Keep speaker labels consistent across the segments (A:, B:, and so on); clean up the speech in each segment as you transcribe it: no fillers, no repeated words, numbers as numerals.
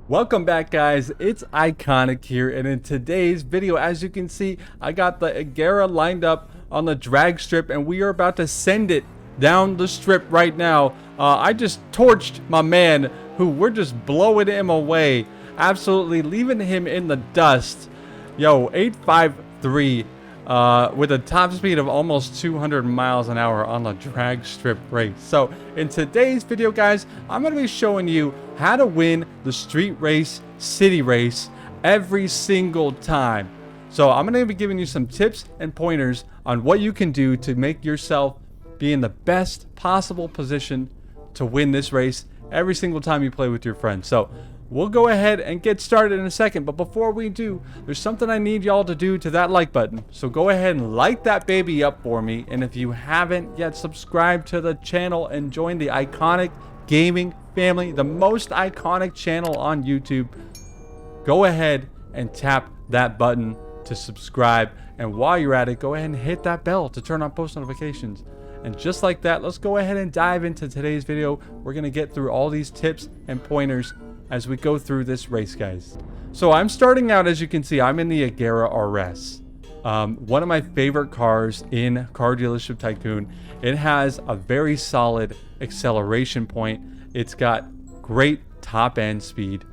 A: Welcome back, guys. It's iCONiCK here, and in today's video, as you can see, I got the Agera lined up on the drag strip, and we are about to send it down the strip right now. I just torched my man, who we're just blowing him away, absolutely leaving him in the dust. Yo, 853 with a top speed of almost 200 miles an hour on the drag strip race. So in today's video, guys, I'm going to be showing you how to win the street race, city race every single time. So I'm going to be giving you some tips and pointers on what you can do to make yourself be in the best possible position to win this race every single time you play with your friends. So we'll go ahead and get started in a second, but before we do, there's something I need y'all to do to that like button. So go ahead and light that baby up for me, and if you haven't yet, subscribe to the channel and join the iCONiCK gaming family, the most iconic channel on YouTube. Go ahead and tap that button to subscribe, and while you're at it, go ahead and hit that bell to turn on post notifications. And just like that, let's go ahead and dive into today's video. We're gonna get through all these tips and pointers as we go through this race, guys. So I'm starting out, as you can see, I'm in the Agera RS. One of my favorite cars in Car Dealership Tycoon. It has a very solid acceleration point. It's got great top end speed.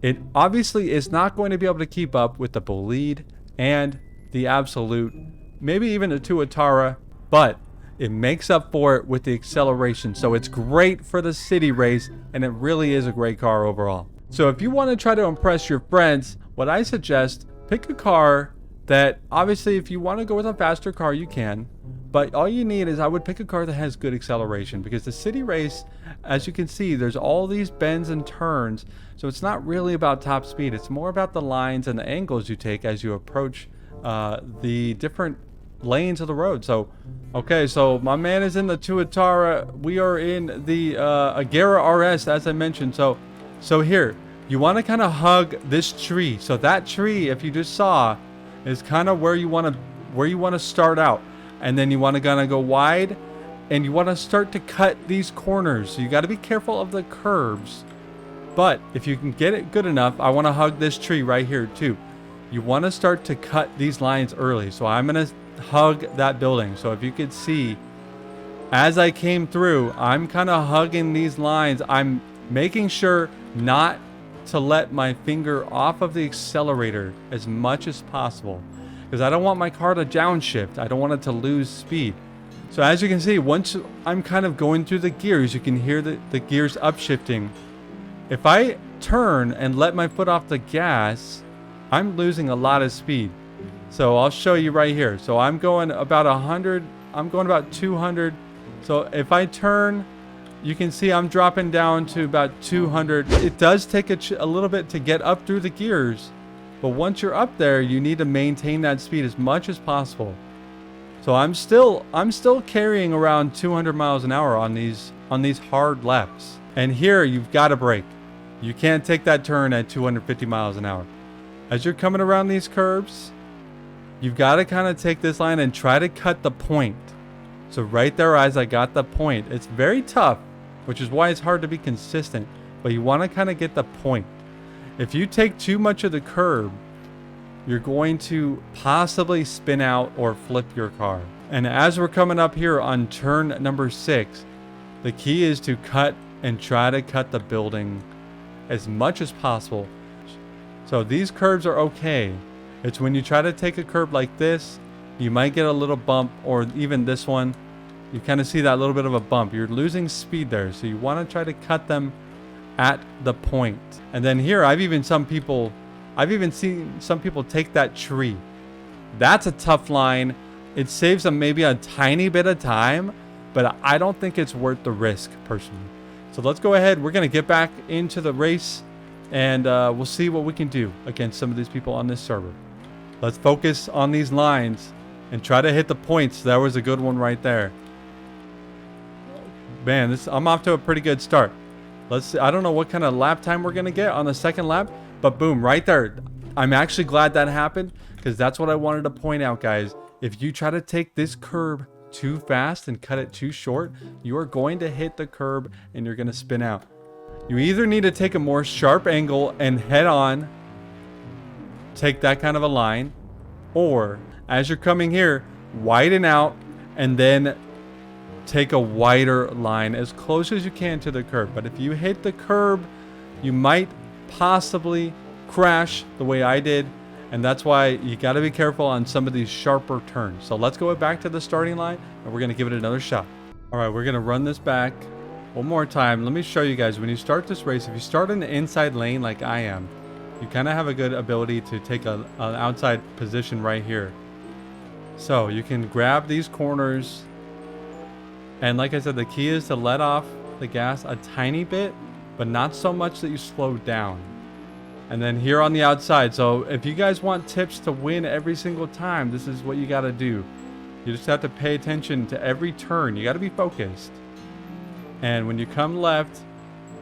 A: It obviously is not going to be able to keep up with the Bolide and the Absolute, maybe even the Tuatara, but it makes up for it with the acceleration. So it's great for the city race, and it really is a great car overall. So if you want to try to impress your friends, what I suggest, pick a car that, obviously if you want to go with a faster car, you can, but all you need is, I would pick a car that has good acceleration, because the city race, as you can see, there's all these bends and turns. So it's not really about top speed. It's more about the lines and the angles you take as you approach the different lanes of the road. So okay, so my man is in the Tuatara. We are in the Agera RS, as I mentioned. So here, you want to kind of hug this tree. So that tree, if you just saw, is kind of where you want to start out, and then you want to kind of go wide, and you want to start to cut these corners. So you got to be careful of the curbs, but if you can get it good enough, I want to hug this tree right here too. You want to start to cut these lines early. So I'm gonna hug that building. So if you could see, as I came through, I'm kind of hugging these lines. I'm making sure not to let my finger off of the accelerator as much as possible, because I don't want my car to downshift. I don't want it to lose speed. So as you can see, once I'm kind of going through the gears, you can hear the gears upshifting. If I turn and let my foot off the gas, I'm losing a lot of speed. So I'll show you right here. So I'm going about 100. I'm going about 200. So if I turn, you can see I'm dropping down to about 200. It does take a little bit to get up through the gears, but once you're up there, you need to maintain that speed as much as possible. So I'm still carrying around 200 miles an hour on these hard lefts. And here you've got to brake. You can't take that turn at 250 miles an hour. As you're coming around these curves, you've got to kind of take this line and try to cut the point. So right there, as I got the point, it's very tough, which is why it's hard to be consistent, but you want to kind of get the point. If you take too much of the curb, you're going to possibly spin out or flip your car. And as we're coming up here on turn number 6, the key is to cut and try to cut the building as much as possible. So these curves are okay. It's when you try to take a curb like this, you might get a little bump, or even this one, you kind of see that little bit of a bump. You're losing speed there. So you want to try to cut them at the point. And then here, I've even seen some people take that tree. That's a tough line. It saves them maybe a tiny bit of time, but I don't think it's worth the risk personally. So let's go ahead. We're going to get back into the race, and we'll see what we can do against some of these people on this server. Let's focus on these lines and try to hit the points. That was a good one right there. Man, I'm off to a pretty good start. Let's see. I don't know what kind of lap time we're going to get on the second lap, but boom, right there. I'm actually glad that happened, because that's what I wanted to point out, guys. If you try to take this curb too fast and cut it too short, you are going to hit the curb and you're going to spin out. You either need to take a more sharp angle and head on, take that kind of a line, or as you're coming here, widen out and then take a wider line as close as you can to the curb. But if you hit the curb, you might possibly crash the way I did. And that's why you got to be careful on some of these sharper turns. So let's go back to the starting line and we're going to give it another shot. All right, we're going to run this back one more time. Let me show you guys, when you start this race, if you start in the inside lane like I am, you kind of have a good ability to take an outside position right here. So you can grab these corners. And like I said, the key is to let off the gas a tiny bit, but not so much that you slow down. And then here on the outside. So if you guys want tips to win every single time, this is what you got to do. You just have to pay attention to every turn. You got to be focused. And when you come left,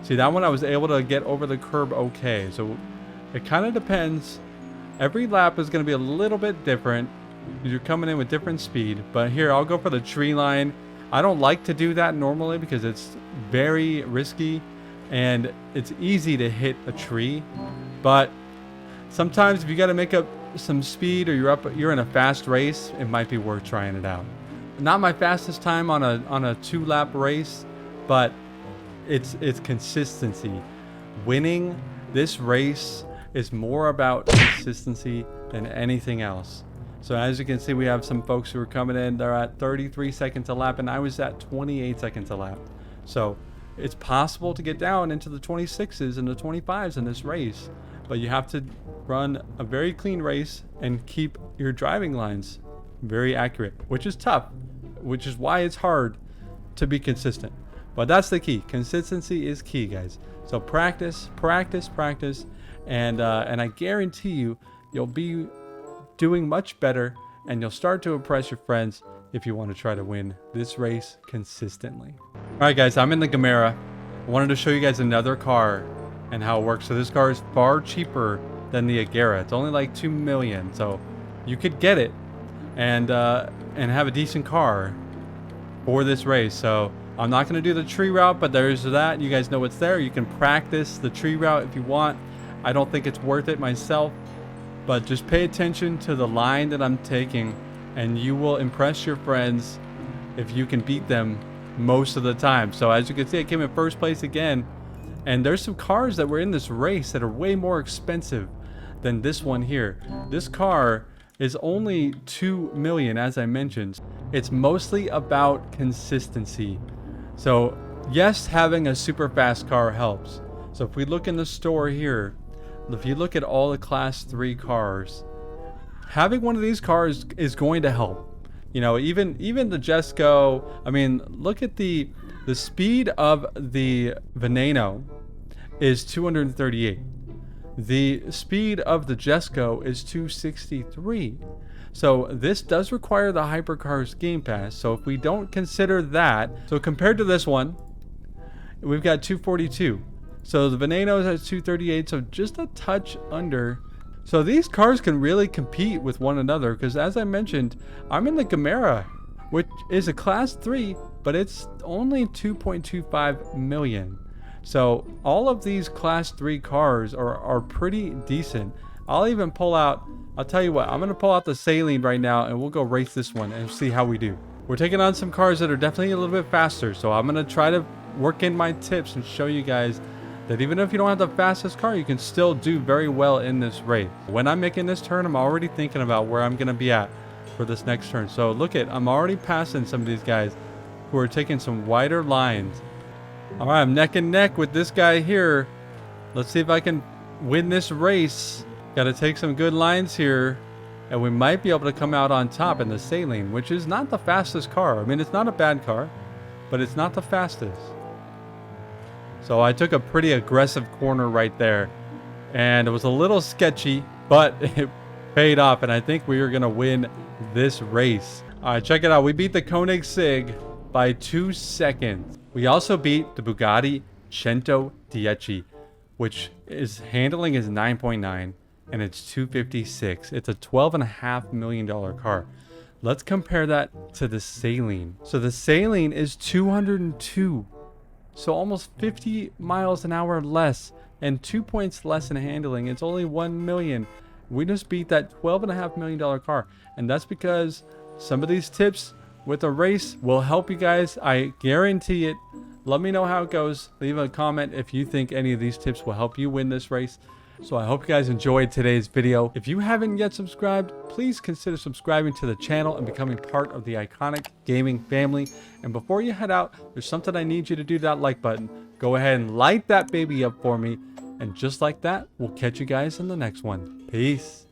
A: see that one I was able to get over the curb okay. So it kind of depends. Every lap is going to be a little bit different. You're coming in with different speed. But here, I'll go for the tree line. I don't like to do that normally because it's very risky and it's easy to hit a tree. But sometimes if you got to make up some speed or you're in a fast race, it might be worth trying it out. Not my fastest time on a 2-lap race, but it's consistency. Winning this race is more about consistency than anything else. So as you can see, we have some folks who are coming in. They're at 33 seconds a lap, and I was at 28 seconds a lap. So it's possible to get down into the 26s and the 25s in this race, but you have to run a very clean race and keep your driving lines very accurate, which is tough, which is why it's hard to be consistent. But that's the key. Consistency is key, guys. So practice, practice, practice, and I guarantee you'll be doing much better, and you'll start to impress your friends if you want to try to win this race consistently. All right, guys, I'm in the Gamera. I wanted to show you guys another car and how it works. So this car is far cheaper than the Agera. It's only like $2 million, so you could get it and have a decent car for this race. So I'm not going to do the tree route, but there's that. You guys know what's there. You can practice the tree route if you want. I don't think it's worth it myself, but just pay attention to the line that I'm taking, and you will impress your friends if you can beat them most of the time. So as you can see, I came in first place again, and there's some cars that were in this race that are way more expensive than this one here. This car is only $2 million, as I mentioned. It's mostly about consistency. So yes, having a super fast car helps. So if we look in the store here, if you look at all the class 3 cars, having one of these cars is going to help. You know, even the Jesco. I mean, look at the speed of the Veneno is 238. The speed of the Jesco is 263. So this does require the Hypercars Game Pass. So if we don't consider that, so compared to this one, we've got 242. So the Veneno is at 238, so just a touch under. So these cars can really compete with one another because, as I mentioned, I'm in the Gamera, which is a class 3, but it's only 2.25 million. So all of these class 3 cars are pretty decent. I'll even pull out, I'll tell you what, I'm going to pull out the Saline right now and we'll go race this one and see how we do. We're taking on some cars that are definitely a little bit faster, so I'm going to try to work in my tips and show you guys that even if you don't have the fastest car, you can still do very well in this race. When I'm making this turn, I'm already thinking about where I'm going to be at for this next turn. So look at, I'm already passing some of these guys who are taking some wider lines. All right, I'm neck and neck with this guy here. Let's see if I can win this race. Got to take some good lines here, and we might be able to come out on top in the Saline, which is not the fastest car. I mean, it's not a bad car, but it's not the fastest. So I took a pretty aggressive corner right there, and it was a little sketchy, but it paid off, and I think we are going to win this race. All right, check it out. We beat the Koenig Sig by 2 seconds. We also beat the Bugatti Cento Dieci, which is handling is 9.9, and it's 256. It's a $12.5 million car. Let's compare that to the Saline. So the Saline is 202. So almost 50 miles an hour less and 2 points less in handling. It's only 1 million. We just beat that $12.5 million car. And that's because some of these tips with a race will help you guys. I guarantee it. Let me know how it goes. Leave a comment if you think any of these tips will help you win this race. So I hope you guys enjoyed today's video. If you haven't yet subscribed, please consider subscribing to the channel and becoming part of the iCONiCK gaming family. And before you head out, there's something I need you to do, that like button. Go ahead and light that baby up for me. And just like that, we'll catch you guys in the next one. Peace.